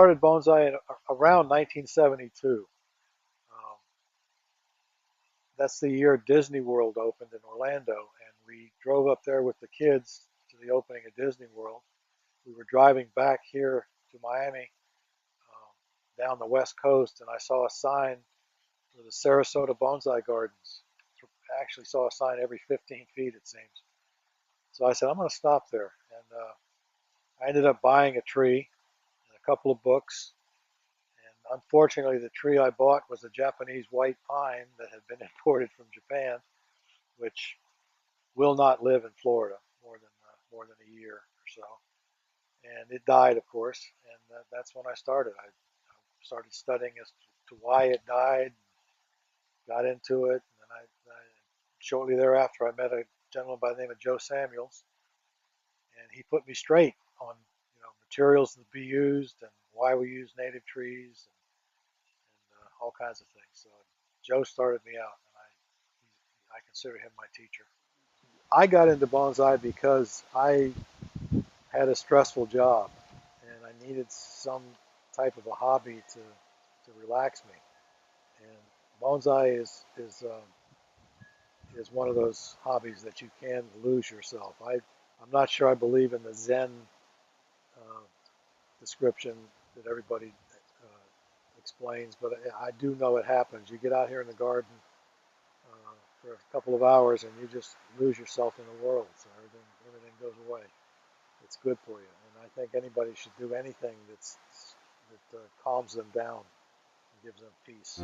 started bonsai around 1972. Um, that's the year Disney World opened in Orlando, and we drove up there with the kids to the opening of Disney World. We were driving back here to Miami, down the West Coast, and I saw a sign for the Sarasota Bonsai Gardens. I actually saw a sign every 15 feet, it seems. So I said, I'm going to stop there. And I ended up buying a tree and a couple of books. And unfortunately, the tree I bought was a Japanese white pine that had been imported from Japan, which will not live in Florida more than a year or so. And it died, of course, and that's when I started. I started studying as to why it died, got into it, and then shortly thereafter I met a gentleman by the name of Joe Samuels, and he put me straight on materials that be used and why we use native trees and all kinds of things. So Joe started me out, and I consider him my teacher. I got into bonsai because I had a stressful job, and I needed some type of a hobby to relax me. And bonsai is one of those hobbies that you can lose yourself. I'm not sure I believe in the Zen uh, description that everybody explains, but I do know it happens. You get out here in the garden for a couple of hours, and you just lose yourself in the world. So everything goes away. It's good for you, and I think anybody should do anything that calms them down and gives them peace.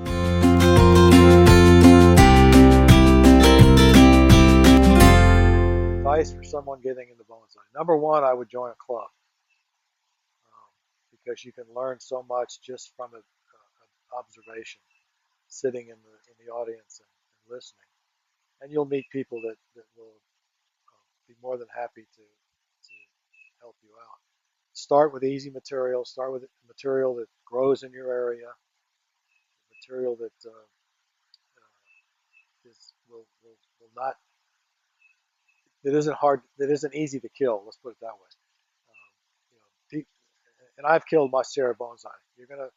Advice for someone getting into bonsai. Number one, I would join a club, because you can learn so much just from an observation, sitting in the audience and listening. And you'll meet people that will be more than happy to help you out. Start with easy material. Start with material that grows in your area, material that will not, that isn't hard, that isn't easy to kill. Let's put it that way. And I've killed my share of bonsai. You're gonna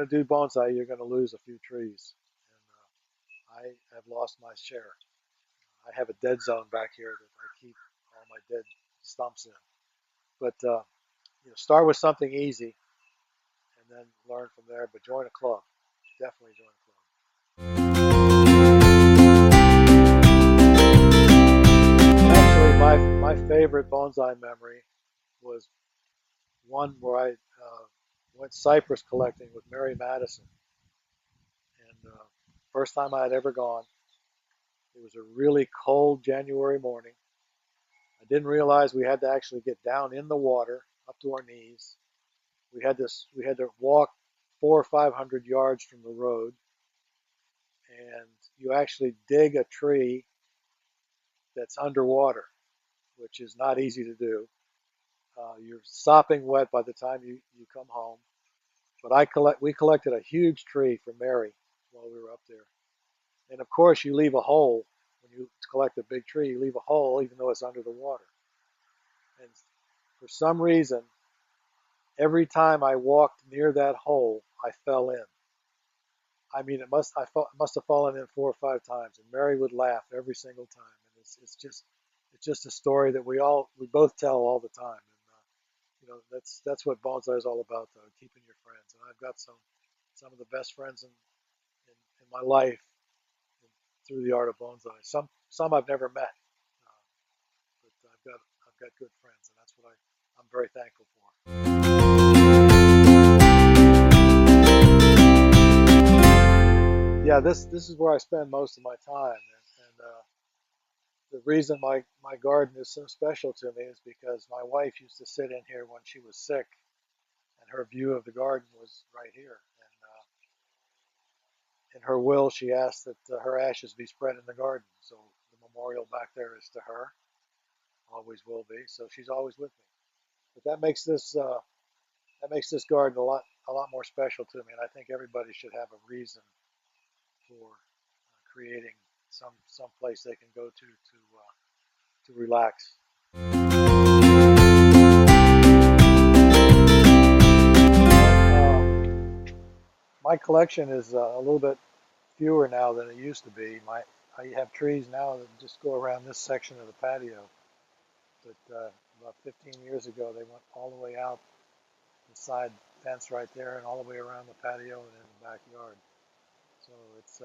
do bonsai. You're gonna lose a few trees, and I have lost my share. I have a dead zone back here that I keep all my dead stumps in. But start with something easy, and then learn from there. But join a club. Definitely join a club. Actually, my favorite bonsai memory was one where I went cypress collecting with Mary Madison. And first time I had ever gone. It was a really cold January morning. I didn't realize we had to actually get down in the water up to our knees. We had to walk 400 or 500 yards from the road, and you actually dig a tree that's underwater, which is not easy to do. You're sopping wet by the time you come home. But we collected a huge tree for Mary while we were up there. And of course, you leave a hole when you collect a big tree. You leave a hole even though it's under the water. And for some reason, every time I walked near that hole, I fell in. I mean, it must have fallen in 4 or 5 times, and Mary would laugh every single time. And it's just a story that we both tell all the time. And that's what bonsai is all about, though, keeping your friends. And I've got some of the best friends in my life through the art of bonsai. Some I've never met, but I've got good friends, and that's what I'm very thankful for. Yeah, this is where I spend most of my time, and the reason my garden is so special to me is because my wife used to sit in here when she was sick, and her view of the garden was right here. And in her will, she asked that her ashes be spread in the garden. So the memorial back there is to her, always will be. So she's always with me. But that makes this garden a lot more special to me, and I think everybody should have a reason for creating some place they can go to relax. My collection is a little bit fewer now than it used to be. I have trees now that just go around this section of the patio, but about 15 years ago they went all the way out the side fence right there and all the way around the patio and in the backyard. So it's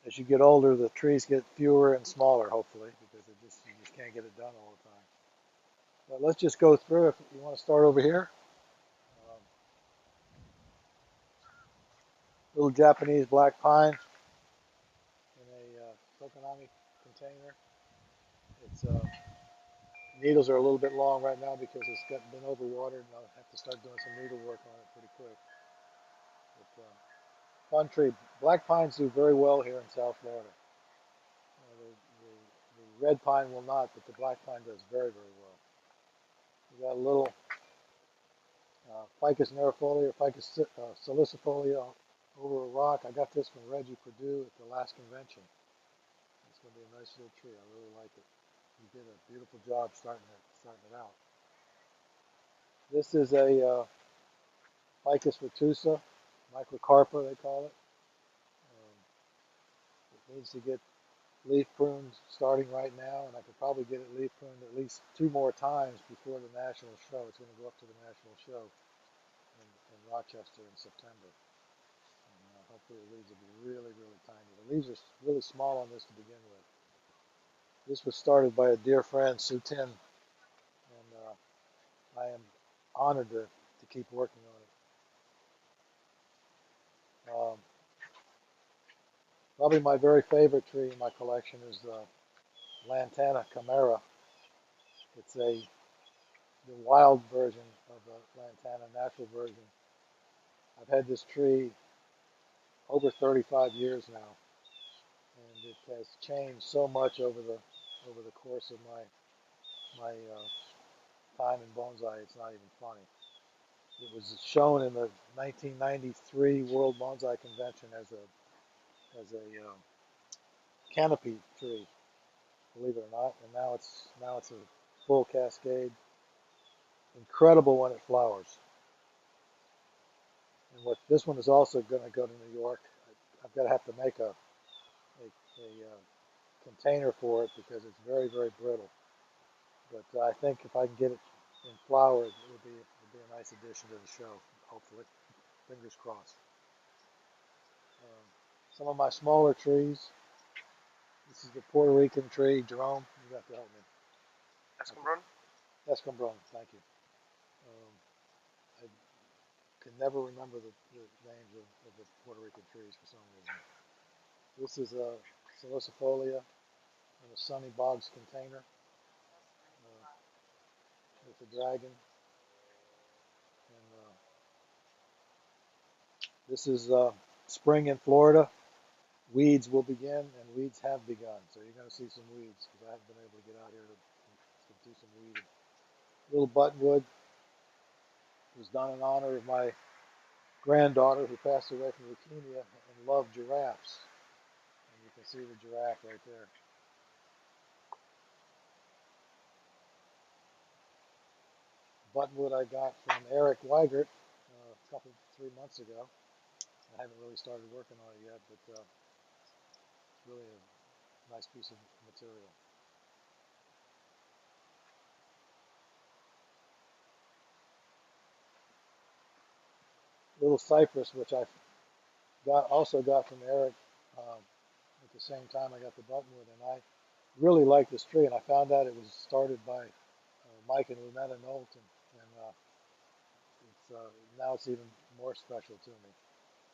as you get older, the trees get fewer and smaller, hopefully, because you just can't get it done all the time. But let's just go through. If you want to start over here, um, little Japanese black pine in a tokonami container. Its needles are a little bit long right now because been overwatered, and I'll have to start doing some needle work on it pretty quick. But fun tree. Black pines do very well here in South Florida. The red pine will not, but the black pine does very, very well. We got a little Ficus nerifolium, Ficus salicifolia over a rock. I got this from Reggie Perdue at the last convention. It's going to be a nice little tree. I really like it. He did a beautiful job starting it out. This is a Ficus retusa, microcarpa they call it. It needs to get leaf pruned starting right now, and I could probably get it leaf pruned at least 2 more times before the national show. It's going to go up to the national show in Rochester in September. And hopefully the leaves will be really, really tiny. The leaves are really small on this to begin with. This was started by a dear friend, Sue Tin, and I am honored to keep working on it. Probably my very favorite tree in my collection is the Lantana Chimera. It's the wild version of the Lantana natural version. I've had this tree over 35 years now, and it has changed so much over the course of my time in bonsai. It's not even funny. It was shown in the 1993 World Bonsai Convention as a canopy tree, believe it or not, and now it's a full cascade. Incredible when it flowers. And what this one is also going to go to New York. I've got to have to make a container for it because it's very, very brittle. But I think if I can get it in flower, it'll be a nice addition to the show. Hopefully, fingers crossed. Um, some of my smaller trees. This is the Puerto Rican tree, Jerome. You have to help me. Escombron? Escombron, thank you. I can never remember the names of the Puerto Rican trees for some reason. This is a salicifolia in a sunny bogs container with a dragon. And this is spring in Florida. Weeds will begin, and weeds have begun. So you're going to see some weeds because I haven't been able to get out here to do some weeding. Little buttonwood was done in honor of my granddaughter who passed away from leukemia and loved giraffes. And you can see the giraffe right there. Buttonwood I got from Eric Weigert a couple, 3 months ago. I haven't really started working on it yet, but it's really a nice piece of material. Little cypress, which I also got from Eric at the same time I got the buttonwood, and I really like this tree. And I found out it was started by Mike and Lunetta Knowlton, and now it's even more special to me.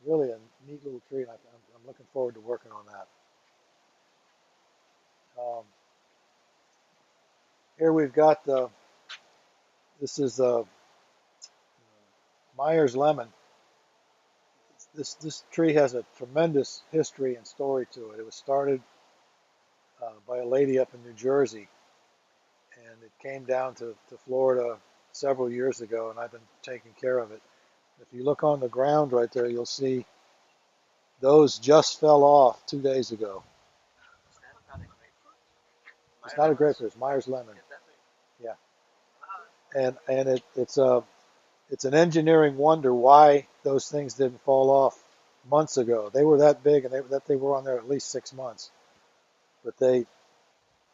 Really a neat little tree, and I'm looking forward to working on that. Here we've got this is Myers lemon. This tree has a tremendous history and story to it. It was started by a lady up in New Jersey, and it came down to Florida several years ago, and I've been taking care of it. If you look on the ground right there, you'll see those just fell off 2 days ago. It's not a grapefruit. It's Myers lemon. Yeah, and It's an engineering wonder why those things didn't fall off months ago. They were that big, and they were on there at least 6 months. But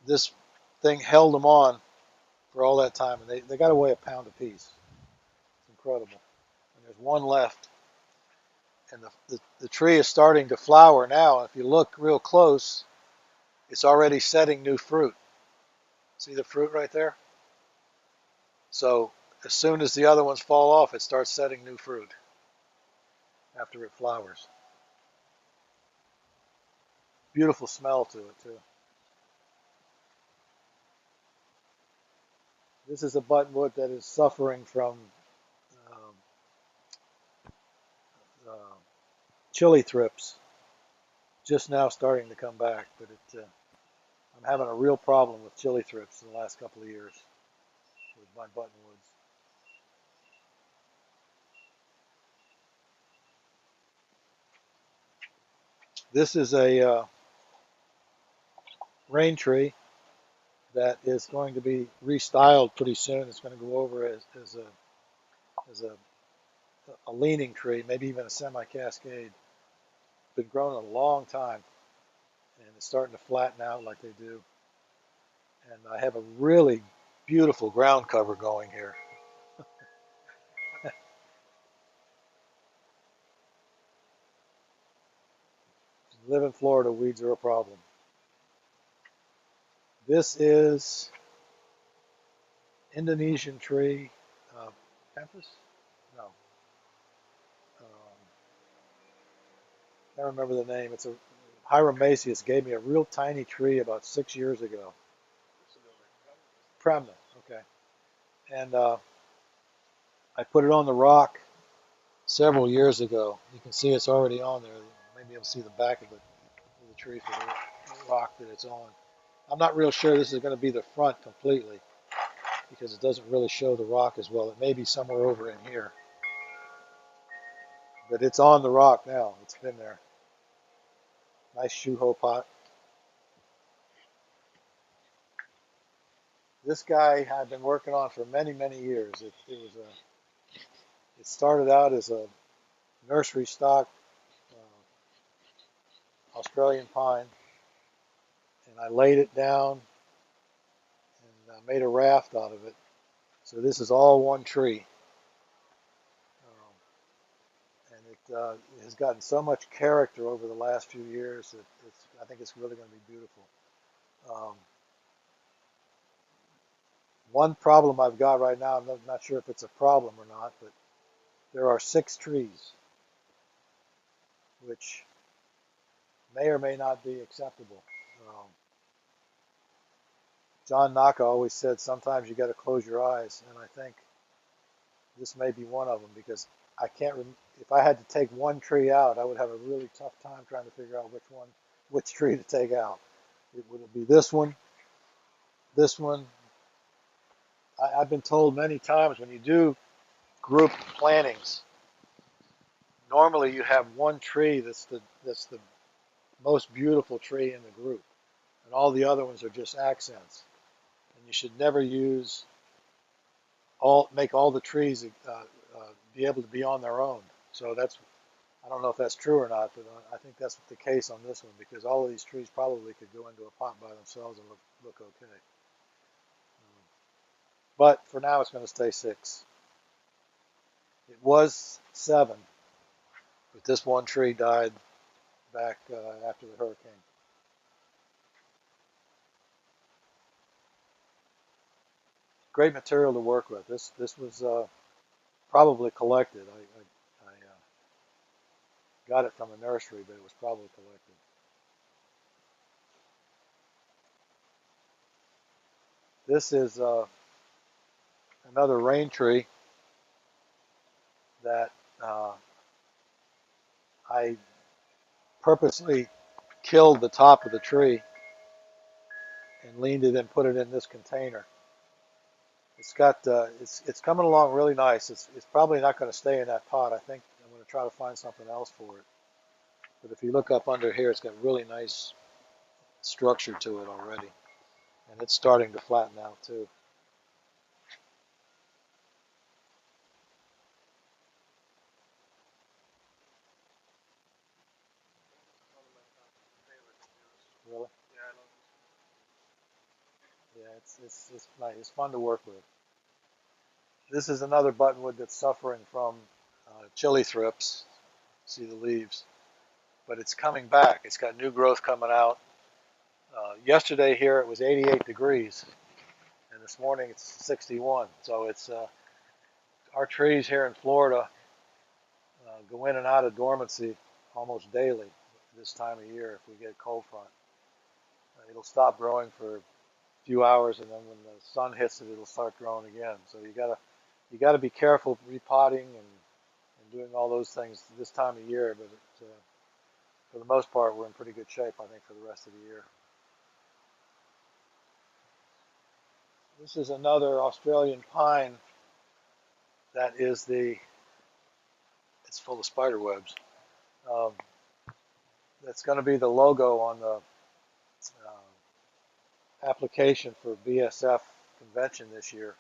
this thing held them on for all that time, and they got to weigh a pound apiece. It's incredible. And there's one left, and the tree is starting to flower now. If you look real close, it's already setting new fruit. See the fruit right there? So as soon as the other ones fall off, it starts setting new fruit after it flowers. Beautiful smell to it too. This is a buttonwood that is suffering from um, uh, chili thrips, just now starting to come back. But I'm having a real problem with chili thrips in the last couple of years with my buttonwoods. This is a rain tree that is going to be restyled pretty soon. It's going to go over as a leaning tree, maybe even a semi-cascade. Been growing a long time, and it's starting to flatten out like they do. And I have a really beautiful ground cover going here. Live in Florida, weeds are a problem. This is Indonesian tree, Pampas? No, can't remember the name. It's a Hieramaceus gave me a real tiny tree about 6 years ago. Premna, okay. And I put it on the rock several years ago. You can see it's already on there. Maybe you'll see the back of the tree for the rock that it's on. I'm not real sure this is going to be the front completely because it doesn't really show the rock as well. It may be somewhere over in here. But it's on the rock now. It's been there. Nice shuho pot. This guy I've been working on for many, many years. It started out as a nursery stock Australian pine, and I laid it down and made a raft out of it. So this is all one tree, and it has gotten so much character over the last few years that I think it's really going to be beautiful. Um, One problem I've got right now, I'm not sure if it's a problem or not, but there are 6 trees, which may or may not be acceptable. Um, John Naka always said sometimes you got to close your eyes, and I think this may be one of them because I can't. If I had to take one tree out, I would have a really tough time trying to figure out which tree to take out. Would it be this one? This one? I've been told many times when you do group plantings, normally you have one tree that's the most beautiful tree in the group, and all the other ones are just accents. And you should never make all the trees be able to be on their own. So I don't know if that's true or not, but I think that's the case on this one because all of these trees probably could go into a pot by themselves and look okay. But for now, it's going to stay 6. It was 7, but this one tree died back after the hurricane. Great material to work with. This was probably collected. I got it from a nursery, but it was probably collected. This is another rain tree that I purposely killed the top of the tree and leaned it and put it in this container. It's coming along really nice. It's probably not going to stay in that pot. I think I'm going to try to find something else for it. But if you look up under here, it's got really nice structure to it already, and it's starting to flatten out too. It's nice. It's fun to work with. This is another buttonwood that's suffering from chili thrips. See the leaves, but it's coming back. It's got new growth coming out. Yesterday here it was 88 degrees, and this morning it's 61. So it's our trees here in Florida go in and out of dormancy almost daily this time of year. If we get a cold front, it'll stop growing for a few hours, and then when the sun hits it, it'll start growing again. So you gotta be careful repotting and doing all those things this time of year. But for the most part, we're in pretty good shape, I think, for the rest of the year. This is another Australian pine that is it's full of spider webs. Um, that's going to be the logo on the application for BSF convention this year.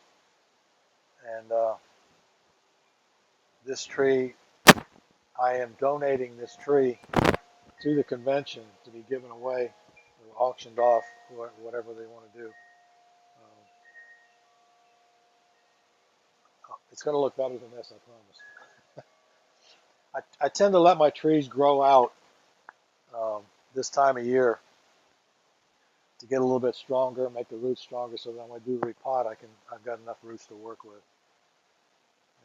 And this tree, I am donating this tree to the convention to be given away or auctioned off, or whatever they want to do. It's going to look better than this, I promise. I tend to let my trees grow out um, this time of year to get a little bit stronger, make the roots stronger, so that when I do repot, I've got enough roots to work with.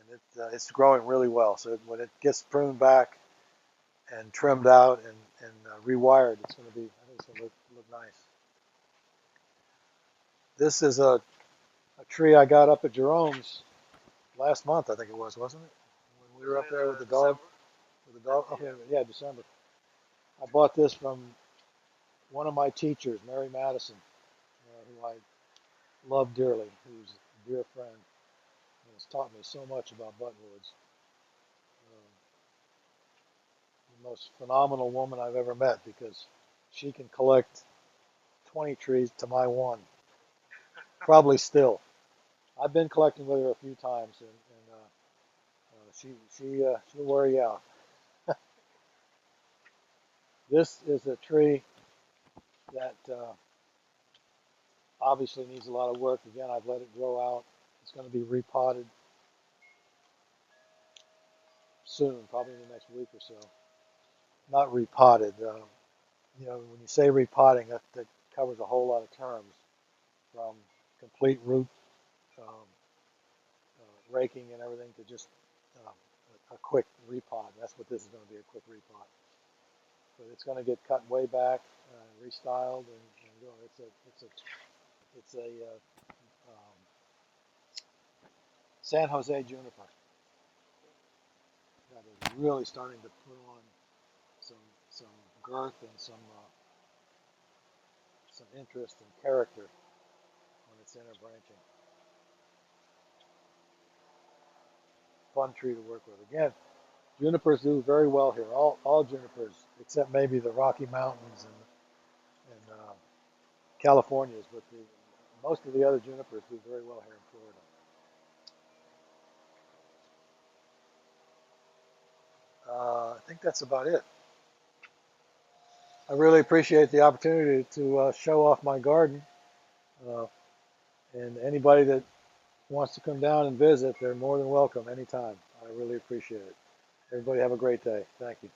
And it's growing really well. So when it gets pruned back and trimmed out and rewired, I think it's going to look nice. This is a tree I got up at Jerome's last month, I think it was, wasn't it? When we were up there with the dog. With the dog. Okay, yeah, December. I bought this from one of my teachers, Mary Madison, who I love dearly, who's a dear friend, and has taught me so much about buttonwoods. The most phenomenal woman I've ever met, because she can collect 20 trees to my one, probably still. I've been collecting with her a few times, and she'll wear you out. This is a tree that obviously needs a lot of work. Again, I've let it grow out. It's going to be repotted soon, probably in the next week or so. Not repotted. When you say repotting, that covers a whole lot of terms, from complete root um, raking and everything to just um, a quick repot. That's what this is going to be, a quick repot. But it's going to get cut way back, restyled, and go. It's a San Jose juniper that is really starting to put on some girth and some interest and character on its inner branching. Fun tree to work with. Again, junipers do very well here. All junipers, except maybe the Rocky Mountains and Californias, but most of the other junipers do very well here in Florida. I think that's about it. I really appreciate the opportunity to show off my garden. Uh, and anybody that wants to come down and visit, they're more than welcome anytime. I really appreciate it. Everybody have a great day. Thank you.